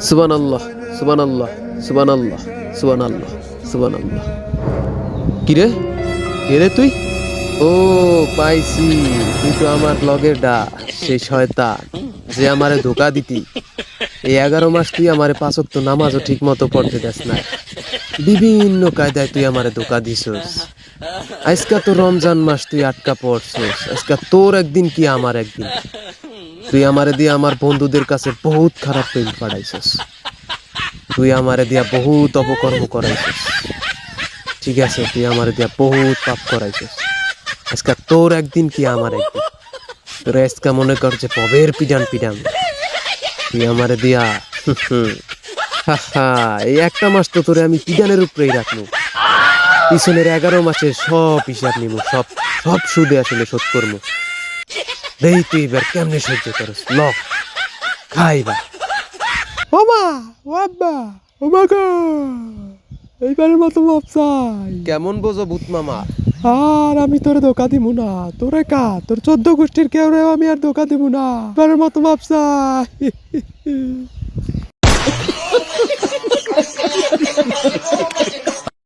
সুবহানাল্লাহ, সুবহানাল্লাহ, সুবহানাল্লাহ, সুবহানাল্লাহ, সুবহানাল্লাহ। কিরে, কে রে তুই? ও পাইছি, তুই তো আমার লগের ডা, সেই শয়তান যে আমারে ধোকা দিতি। এই 11 মাস তুই আমারে 5 ওয়াক্ত নামাজও ঠিক মতো পড়তে দেস না, বিভিন্ন কায়দায় তুই আমারে ধোকা দিছস। আজকা তো রমজান মাস, তুই আটকা পড়ছস, আজকা তোর একদিন কি আমার একদিন। তুই আমারে দিয়ে আমার বন্ধুদের কাছে বহুত খারাপ প্রেম পাঠাইছস, তুই আমারে দিয়া বহুত অপকর্ম করাইছস। ঠিক আছে, তুই আমারে দিয়া বহুত পাপ করাইছস, আজকা তোর একদিন কি আমার একদিন। তোর আজকা মনে কর যে পবের পিডান পিডান তুই আমারে দিয়া। হা হা, এই একটা মাস তো তোরে আমি পিডানের উপরেই রাখবো, পিছনের 11 মাসের সব হিসাব নিব, সব সব সুদে আসলে শোধ করবো। দেই তুই এবার কেমনে সহ্য করস, ল খাইবা। ওমা, ও আব্বা, ও মা গো, এইবারের মতো মাপ চাই। কেমন বোঝো ভূত মামা? আর আমি তোরে ধোকা দিব না, তোরে কা তোর 14 গোষ্ঠীর কেউ রে আমি আর ধোকা দিব না, এবারের মতো মাপ চাই।